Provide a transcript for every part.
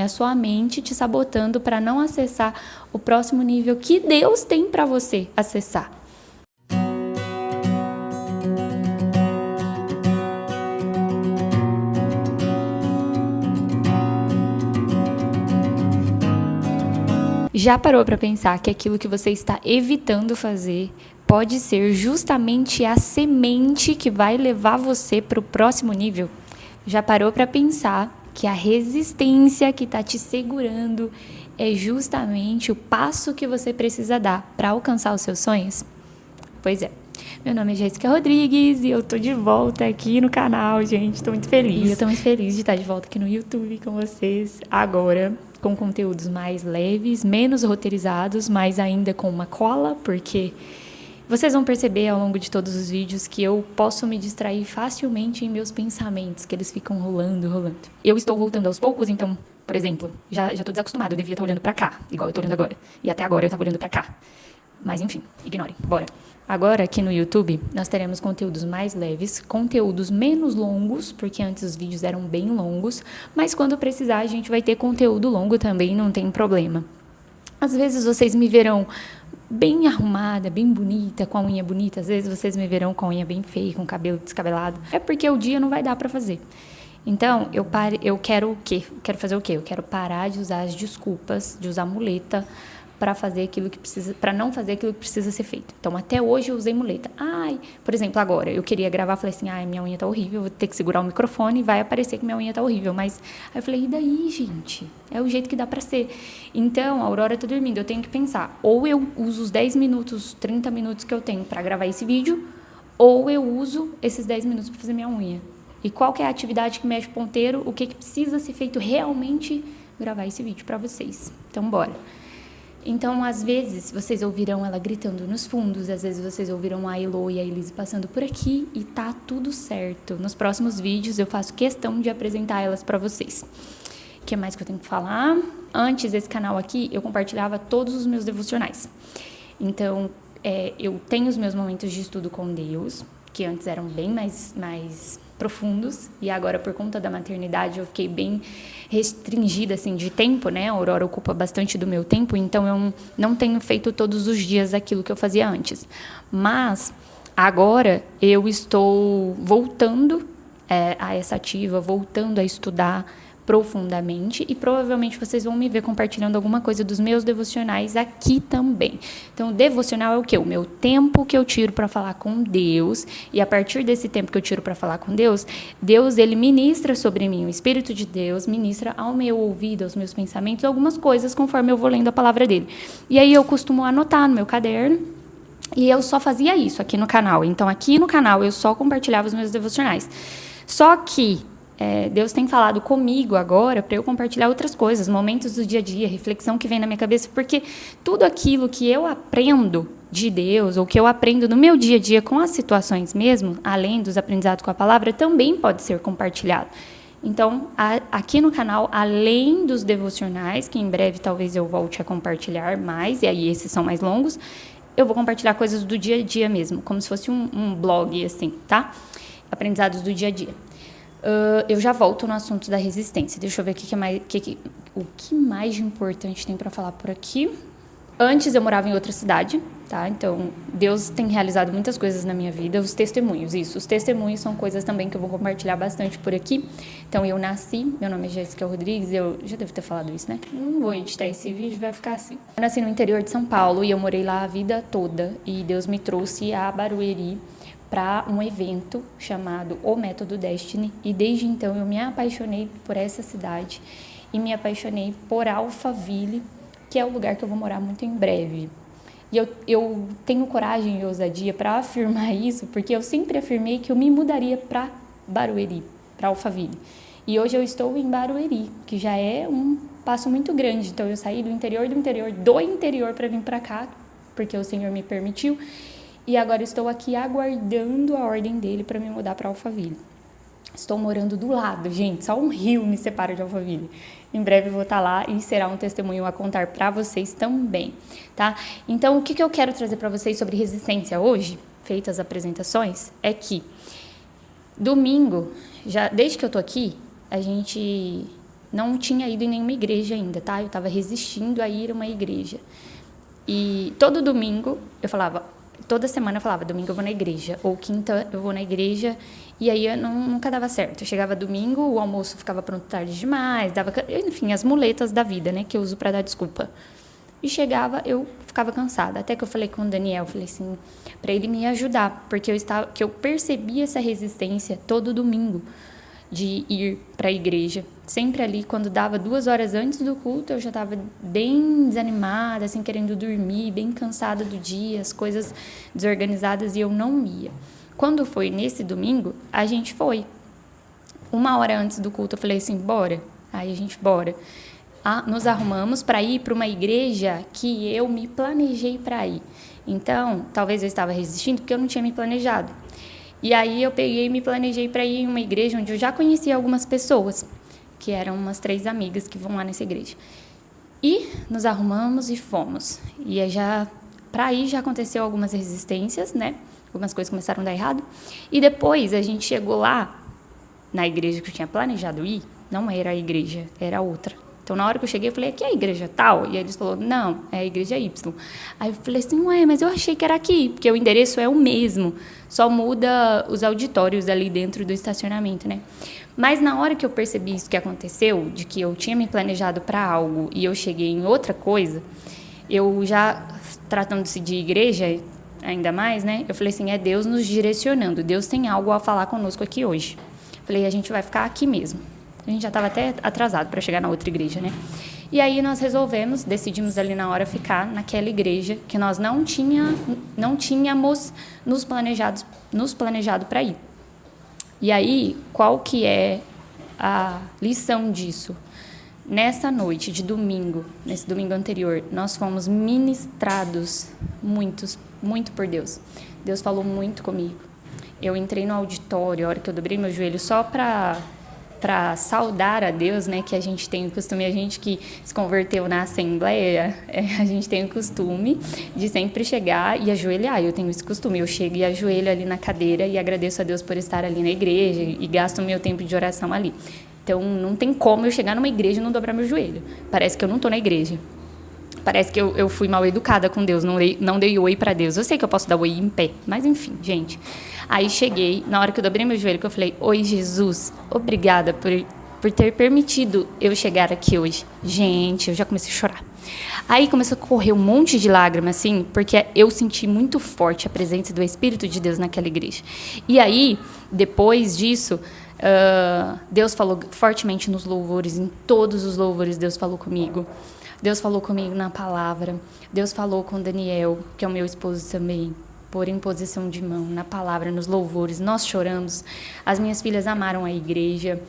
É a sua mente te sabotando para não acessar o próximo nível que Deus tem para você acessar. Já parou para pensar que aquilo que você está evitando fazer pode ser justamente a semente que vai levar você para o próximo nível? Já parou para pensar que a resistência que está te segurando é justamente o passo que você precisa dar para alcançar os seus sonhos? Pois é. Meu nome é Jéssica Rodrigues e eu tô de volta aqui no canal, gente. Tô muito feliz. E eu tô muito feliz de estar de volta aqui no YouTube com vocês agora, com conteúdos mais leves, menos roteirizados, mas ainda com uma cola, porque vocês vão perceber ao longo de todos os vídeos que eu posso me distrair facilmente em meus pensamentos, que eles ficam rolando. Eu estou voltando aos poucos, então, por exemplo, já tô desacostumada, eu devia estar olhando pra cá, igual eu tô olhando agora. E até agora eu tava olhando pra cá. Mas enfim, ignorem, bora. Agora aqui no YouTube nós teremos conteúdos mais leves, conteúdos menos longos, porque antes os vídeos eram bem longos, mas quando precisar a gente vai ter conteúdo longo também, não tem problema. Às vezes vocês me verão bem arrumada, bem bonita, com a unha bonita, às vezes vocês me verão com a unha bem feia, com o cabelo descabelado. É porque o dia não vai dar pra fazer. Então, eu quero o quê? Quero fazer o quê? Eu quero parar de usar as desculpas, de usar muleta para fazer aquilo que precisa, para não fazer aquilo que precisa ser feito. Então, até hoje eu usei muleta. Por exemplo, agora eu queria gravar, falei assim: minha unha tá horrível, vou ter que segurar o microfone e vai aparecer que minha unha tá horrível. Mas aí eu falei: e daí, gente? É o jeito que dá para ser. Então, a Aurora tá dormindo, eu tenho que pensar, ou eu uso os 10 minutos, 30 minutos que eu tenho para gravar esse vídeo, ou eu uso esses 10 minutos para fazer minha unha. E qual que é a atividade que mexe o ponteiro, o que precisa ser feito realmente, gravar esse vídeo para vocês. Então, bora. Então, às vezes, vocês ouvirão ela gritando nos fundos, às vezes vocês ouvirão a Elo e a Elise passando por aqui e tá tudo certo. Nos próximos vídeos eu faço questão de apresentar elas para vocês. O que mais que eu tenho que falar? Antes desse canal aqui, eu compartilhava todos os meus devocionais. Então, eu tenho os meus momentos de estudo com Deus, que antes eram bem mais profundos, e agora por conta da maternidade eu fiquei bem restringida assim de tempo, né? A Aurora ocupa bastante do meu tempo, então eu não tenho feito todos os dias aquilo que eu fazia antes. Mas agora eu estou voltando a essa ativa, voltando a estudar profundamente, e provavelmente vocês vão me ver compartilhando alguma coisa dos meus devocionais aqui também. Então, o devocional é o quê? O meu tempo que eu tiro para falar com Deus, e a partir desse tempo que eu tiro para falar com Deus, ele ministra sobre mim, o Espírito de Deus ministra ao meu ouvido, aos meus pensamentos, algumas coisas conforme eu vou lendo a palavra dele. E aí eu costumo anotar no meu caderno, e eu só fazia isso aqui no canal. Então, aqui no canal eu só compartilhava os meus devocionais. Só que Deus tem falado comigo agora para eu compartilhar outras coisas, momentos do dia a dia, reflexão que vem na minha cabeça, porque tudo aquilo que eu aprendo de Deus, ou que eu aprendo no meu dia a dia com as situações mesmo, além dos aprendizados com a palavra, também pode ser compartilhado. Então, aqui no canal, além dos devocionais, que em breve talvez eu volte a compartilhar mais, e aí esses são mais longos, eu vou compartilhar coisas do dia a dia mesmo, como se fosse um blog, assim, tá? Aprendizados do dia a dia. Eu já volto no assunto da resistência. Deixa eu ver o que mais de importante tem para falar por aqui. Antes eu morava em outra cidade, tá? Então, Deus tem realizado muitas coisas na minha vida. Os testemunhos são coisas também que eu vou compartilhar bastante por aqui. Então, eu nasci, meu nome é Jéssica Rodrigues, eu já devo ter falado isso, né? Não vou editar esse vídeo, vai ficar assim. Eu nasci no interior de São Paulo e eu morei lá a vida toda. E Deus me trouxe a Barueri para um evento chamado O Método Destiny, e desde então eu me apaixonei por essa cidade e me apaixonei por Alphaville, que é o lugar que eu vou morar muito em breve. E eu tenho coragem e ousadia para afirmar isso, porque eu sempre afirmei que eu me mudaria para Barueri, para Alphaville. E hoje eu estou em Barueri, que já é um passo muito grande. Então eu saí do interior para vir para cá, porque o Senhor me permitiu. E agora estou aqui aguardando a ordem dele para me mudar para Alphaville. Estou morando do lado, gente, só um rio me separa de Alphaville. Em breve eu vou estar lá e será um testemunho a contar para vocês também, tá? Então, o que eu quero trazer para vocês sobre resistência hoje, feitas as apresentações, é que domingo, já desde que eu tô aqui, a gente não tinha ido em nenhuma igreja ainda, tá? Eu estava resistindo a ir a uma igreja. E todo domingo eu falava, toda semana eu falava, domingo eu vou na igreja, ou quinta eu vou na igreja, e aí eu nunca dava certo. Eu chegava domingo, o almoço ficava pronto tarde demais, enfim, as muletas da vida, né, que eu uso para dar desculpa. E chegava, eu ficava cansada. Até que eu falei com o Daniel, falei assim, para ele me ajudar, porque eu percebia essa resistência todo domingo de ir para a igreja. Sempre ali, quando dava 2 horas antes do culto, eu já estava bem desanimada, assim, querendo dormir, bem cansada do dia, as coisas desorganizadas, e eu não ia. Quando foi nesse domingo, a gente foi. 1 hora antes do culto, eu falei assim, bora. Aí a gente, bora. Nos arrumamos para ir para uma igreja que eu me planejei para ir. Então, talvez eu estava resistindo porque eu não tinha me planejado. E aí eu peguei e me planejei para ir em uma igreja onde eu já conhecia algumas pessoas, que eram umas 3 amigas que vão lá nessa igreja. E nos arrumamos e fomos. E aí para ir já aconteceu algumas resistências, né? Algumas coisas começaram a dar errado. E depois a gente chegou lá, na igreja que eu tinha planejado ir, não era a igreja, era outra. Então, na hora que eu cheguei, eu falei, aqui é a igreja tal? E eles falaram, não, é a igreja Y. Aí eu falei assim, ué, mas eu achei que era aqui, porque o endereço é o mesmo, só muda os auditórios ali dentro do estacionamento, né? Mas na hora que eu percebi isso que aconteceu, de que eu tinha me planejado para algo e eu cheguei em outra coisa, eu já, tratando-se de igreja, ainda mais, né? Eu falei assim, é Deus nos direcionando, Deus tem algo a falar conosco aqui hoje. Falei, a gente vai ficar aqui mesmo. A gente já estava até atrasado para chegar na outra igreja, né? E aí nós decidimos ali na hora ficar naquela igreja que nós não tínhamos nos planejado para ir. E aí, qual que é a lição disso? Nessa noite de domingo, nesse domingo anterior, nós fomos ministrados muito por Deus. Deus falou muito comigo. Eu entrei no auditório, a hora que eu dobrei meu joelho só para saudar a Deus, né, que a gente tem o costume, a gente que se converteu na Assembleia, a gente tem o costume de sempre chegar e ajoelhar. Eu tenho esse costume, eu chego e ajoelho ali na cadeira e agradeço a Deus por estar ali na igreja e gasto o meu tempo de oração ali. Então, não tem como eu chegar numa igreja e não dobrar meu joelho. Parece que eu não estou na igreja. Parece que eu fui mal educada com Deus, não dei oi para Deus. Eu sei que eu posso dar oi em pé, mas enfim, gente. Aí cheguei, na hora que eu dobrei meu joelho, que eu falei, oi Jesus, obrigada por ter permitido eu chegar aqui hoje. Gente, eu já comecei a chorar. Aí começou a correr um monte de lágrimas, assim, porque eu senti muito forte a presença do Espírito de Deus naquela igreja. E aí, depois disso, Deus falou fortemente nos louvores, em todos os louvores Deus falou comigo. Deus falou comigo na palavra. Deus falou com Daniel, que é o meu esposo também, por imposição de mão, na palavra, nos louvores. Nós choramos. As minhas filhas amaram a igreja.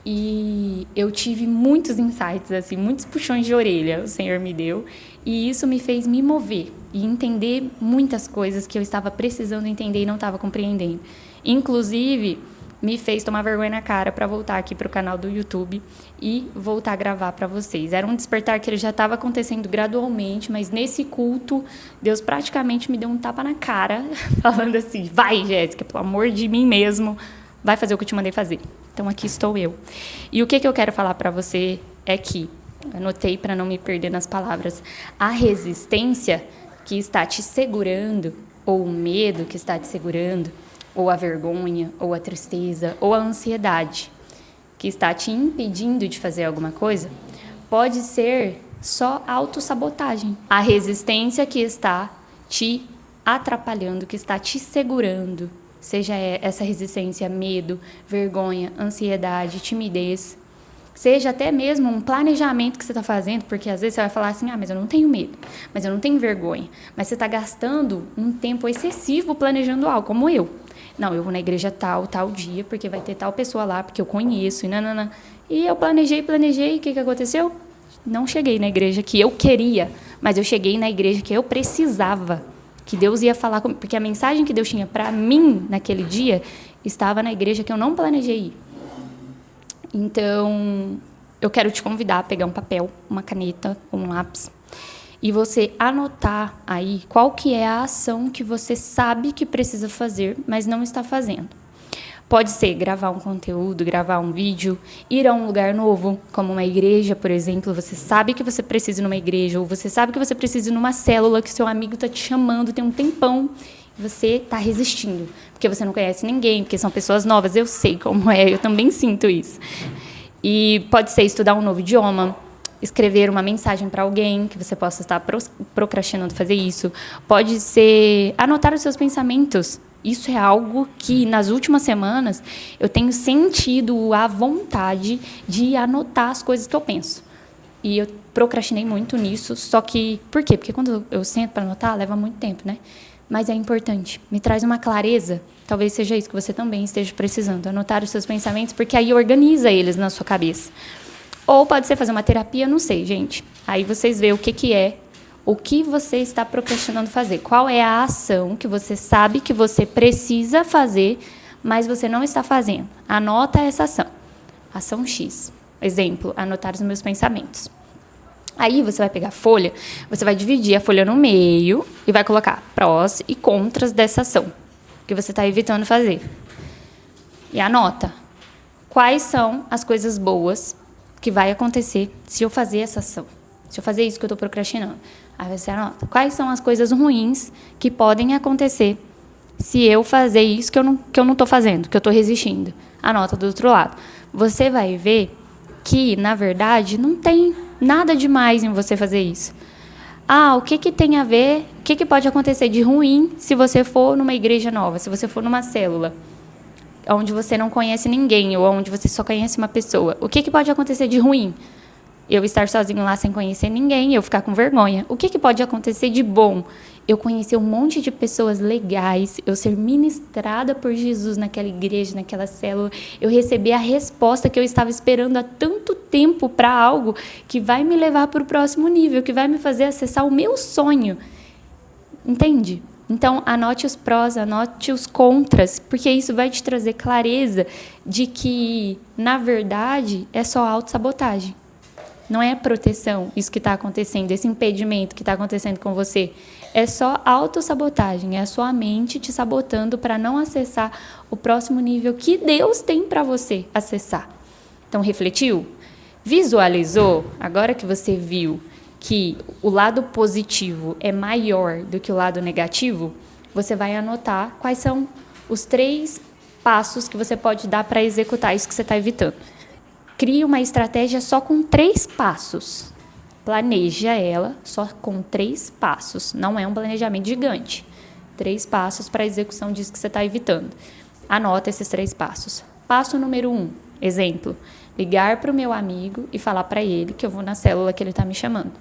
E eu tive muitos insights, assim, muitos puxões de orelha o Senhor me deu. E isso me fez me mover e entender muitas coisas que eu estava precisando entender e não estava compreendendo. Inclusive, me fez tomar vergonha na cara para voltar aqui para o canal do YouTube e voltar a gravar para vocês. Era um despertar que ele já estava acontecendo gradualmente, mas nesse culto, Deus praticamente me deu um tapa na cara, falando assim, vai, Jéssica, pelo amor de mim mesmo, vai fazer o que eu te mandei fazer. Então, aqui estou eu. E o que eu quero falar para você é que, anotei para não me perder nas palavras, a resistência que está te segurando, ou o medo que está te segurando, ou a vergonha, ou a tristeza, ou a ansiedade que está te impedindo de fazer alguma coisa, pode ser só autossabotagem. A resistência que está te atrapalhando, que está te segurando, seja essa resistência medo, vergonha, ansiedade, timidez, seja até mesmo um planejamento que você está fazendo, porque às vezes você vai falar assim, mas eu não tenho medo, mas eu não tenho vergonha, mas você está gastando um tempo excessivo planejando algo, como eu. Não, eu vou na igreja tal dia, porque vai ter tal pessoa lá, porque eu conheço, e nanana. E eu planejei, e o que aconteceu? Não cheguei na igreja que eu queria, mas eu cheguei na igreja que eu precisava, que Deus ia falar comigo, porque a mensagem que Deus tinha para mim naquele dia estava na igreja que eu não planejei ir. Então, eu quero te convidar a pegar um papel, uma caneta, um lápis, e você anotar aí qual que é a ação que você sabe que precisa fazer, mas não está fazendo. Pode ser gravar um conteúdo, gravar um vídeo, ir a um lugar novo, como uma igreja, por exemplo. Você sabe que você precisa ir numa igreja, ou você sabe que você precisa ir numa célula, que seu amigo está te chamando, tem um tempão, e você está resistindo, porque você não conhece ninguém, porque são pessoas novas. Eu sei como é, eu também sinto isso. E pode ser estudar um novo idioma, escrever uma mensagem para alguém, que você possa estar procrastinando fazer isso. Pode ser anotar os seus pensamentos. Isso é algo que, nas últimas semanas, eu tenho sentido a vontade de anotar as coisas que eu penso. E eu procrastinei muito nisso, só que... Por quê? Porque quando eu sento para anotar, leva muito tempo, né? Mas é importante. Me traz uma clareza. Talvez seja isso que você também esteja precisando. Anotar os seus pensamentos, porque aí organiza eles na sua cabeça. Ou pode ser fazer uma terapia, não sei, gente. Aí vocês veem o que é. O que você está procrastinando fazer? Qual é a ação que você sabe que você precisa fazer, mas você não está fazendo? Anota essa ação. Ação X. Exemplo, anotar os meus pensamentos. Aí você vai pegar a folha, você vai dividir a folha no meio e vai colocar prós e contras dessa ação que você está evitando fazer. E anota quais são as coisas boas que vai acontecer se eu fazer essa ação. Se eu fazer isso que eu estou procrastinando. Aí você anota. Quais são as coisas ruins que podem acontecer se eu fazer isso que eu não estou fazendo, que eu estou resistindo? Anota do outro lado. Você vai ver que, na verdade, não tem nada demais em você fazer isso. O que tem a ver, o que pode acontecer de ruim se você for numa igreja nova, se você for numa célula, onde você não conhece ninguém, ou onde você só conhece uma pessoa? O que pode acontecer de ruim? Eu estar sozinho lá sem conhecer ninguém, eu ficar com vergonha. O que pode acontecer de bom? Eu conhecer um monte de pessoas legais, eu ser ministrada por Jesus naquela igreja, naquela célula, eu receber a resposta que eu estava esperando há tanto tempo para algo que vai me levar para o próximo nível, que vai me fazer acessar o meu sonho. Entende? Então, anote os prós, anote os contras, porque isso vai te trazer clareza de que, na verdade, é só autossabotagem. Não é proteção isso que está acontecendo, esse impedimento que está acontecendo com você. É só autossabotagem, é a sua mente te sabotando para não acessar o próximo nível que Deus tem para você acessar. Então, refletiu? Visualizou? Agora que você viu que o lado positivo é maior do que o lado negativo, você vai anotar quais são os 3 passos que você pode dar para executar isso que você está evitando. Crie uma estratégia só com 3 passos. Planeja ela só com 3 passos. Não é um planejamento gigante. 3 passos para a execução disso que você está evitando. Anota esses 3 passos. Passo número 1, exemplo. Ligar para o meu amigo e falar para ele que eu vou na célula que ele está me chamando.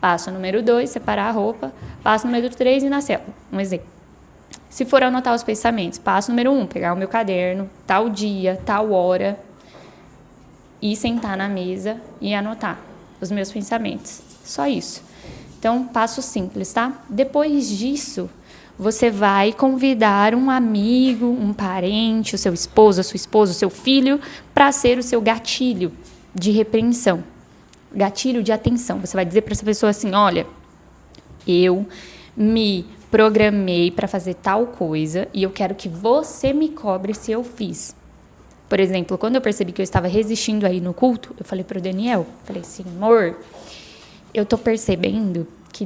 Passo número 2, separar a roupa. Passo número 3, ir na célula. Um exemplo. Se for anotar os pensamentos, passo número 1, pegar o meu caderno, tal dia, tal hora, e sentar na mesa e anotar os meus pensamentos. Só isso. Então, passo simples, tá? Depois disso, você vai convidar um amigo, um parente, o seu esposo, a sua esposa, o seu filho, para ser o seu gatilho de repreensão. Gatilho de atenção. Você vai dizer para essa pessoa assim, olha, eu me programei para fazer tal coisa e eu quero que você me cobre se eu fiz. Por exemplo, quando eu percebi que eu estava resistindo aí no culto, eu falei para o Daniel, falei assim, amor, eu estou percebendo que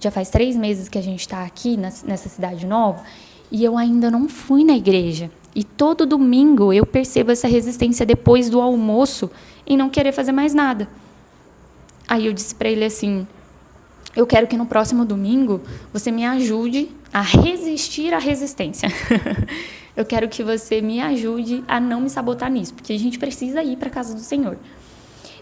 já faz 3 meses que a gente está aqui nessa cidade nova e eu ainda não fui na igreja. E todo domingo eu percebo essa resistência depois do almoço em não querer fazer mais nada. Aí eu disse para ele assim, eu quero que no próximo domingo você me ajude a resistir à resistência. Eu quero que você me ajude a não me sabotar nisso, porque a gente precisa ir para a casa do Senhor.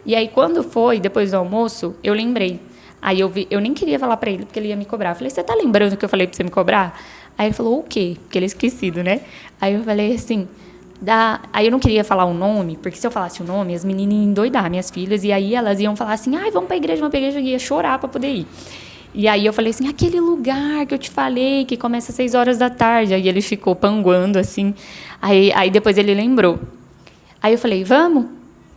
E aí, quando foi, depois do almoço, eu lembrei. Aí eu nem queria falar para ele, porque ele ia me cobrar. Eu falei, você tá lembrando que eu falei para você me cobrar? Aí ele falou, o quê? Porque ele é esquecido, né? Aí eu falei assim, aí eu não queria falar o nome, porque se eu falasse o nome, as meninas iam endoidar, minhas filhas, e aí elas iam falar assim, vamos pra igreja, e ia chorar para poder ir. E aí eu falei assim, aquele lugar que eu te falei, que começa às 6 horas da tarde. Aí ele ficou panguando, assim. Aí depois ele lembrou. Aí eu falei, vamos?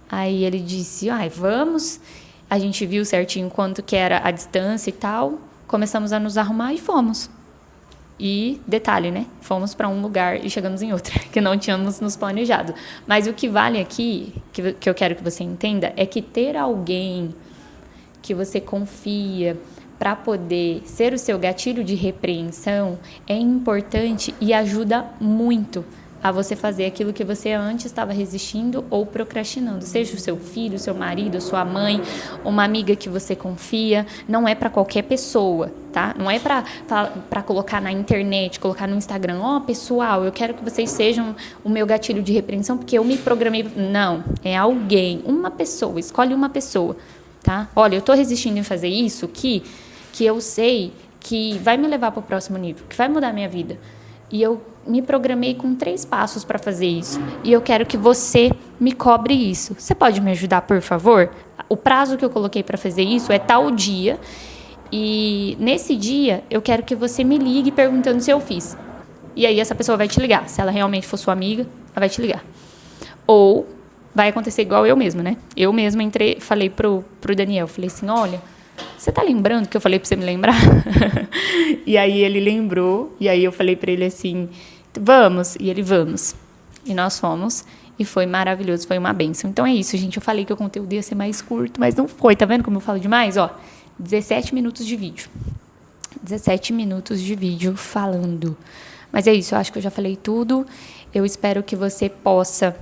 Aí ele disse, vamos. A gente viu certinho quanto que era a distância e tal. Começamos a nos arrumar e fomos. E detalhe, né? Fomos para um lugar e chegamos em outro, que não tínhamos nos planejado. Mas o que vale aqui, que eu quero que você entenda, é que ter alguém que você confia para poder ser o seu gatilho de repreensão é importante e ajuda muito a você fazer aquilo que você antes estava resistindo ou procrastinando. Seja o seu filho, seu marido, sua mãe, uma amiga que você confia. Não é para qualquer pessoa, tá? Não é para colocar na internet, colocar no Instagram. Ó, pessoal, eu quero que vocês sejam o meu gatilho de repreensão porque eu me programei. Não, é alguém, uma pessoa. Escolhe uma pessoa, tá? Olha, eu tô resistindo em fazer isso que eu sei que vai me levar para o próximo nível, que vai mudar a minha vida. E eu me programei com 3 passos para fazer isso. E eu quero que você me cobre isso. Você pode me ajudar, por favor? O prazo que eu coloquei para fazer isso é tal dia. E nesse dia, eu quero que você me ligue perguntando se eu fiz. E aí essa pessoa vai te ligar. Se ela realmente for sua amiga, ela vai te ligar. Ou vai acontecer igual eu mesma, né? Eu mesma falei pro Daniel, falei assim, olha, você tá lembrando que eu falei pra você me lembrar? E aí ele lembrou, e aí eu falei pra ele assim, vamos, e ele, vamos. E nós fomos, e foi maravilhoso, foi uma bênção. Então é isso, gente, eu falei que o conteúdo ia ser mais curto, mas não foi, tá vendo como eu falo demais? Ó, 17 minutos de vídeo. 17 minutos de vídeo falando. Mas é isso, eu acho que eu já falei tudo. Eu espero que você possa...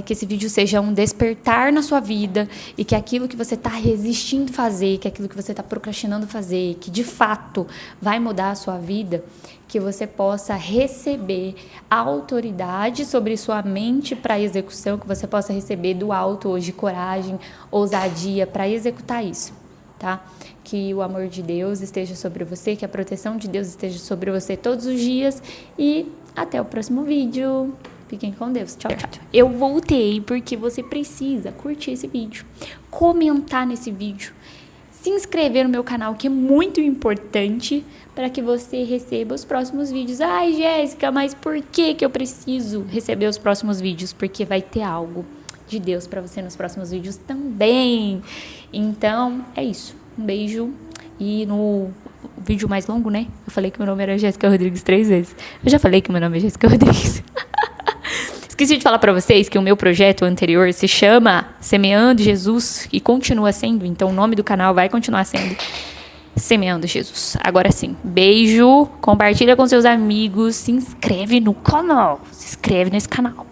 que esse vídeo seja um despertar na sua vida e que aquilo que você está resistindo fazer, que aquilo que você está procrastinando fazer, que de fato vai mudar a sua vida, que você possa receber autoridade sobre sua mente para execução, que você possa receber do alto hoje coragem, ousadia para executar isso, tá? Que o amor de Deus esteja sobre você, que a proteção de Deus esteja sobre você todos os dias e até o próximo vídeo. Fiquem com Deus. Tchau, tchau. Eu voltei porque você precisa curtir esse vídeo, comentar nesse vídeo, se inscrever no meu canal, que é muito importante para que você receba os próximos vídeos. Ai, Jéssica, mas por que eu preciso receber os próximos vídeos? Porque vai ter algo de Deus para você nos próximos vídeos também. Então, é isso. Um beijo. E no vídeo mais longo, né? Eu falei que meu nome era Jéssica Rodrigues 3 vezes. Eu já falei que meu nome é Jéssica Rodrigues. Esqueci de falar para vocês que o meu projeto anterior se chama Semeando Jesus e continua sendo. Então, o nome do canal vai continuar sendo Semeando Jesus. Agora sim, beijo, compartilha com seus amigos, se inscreve no canal. Se inscreve nesse canal.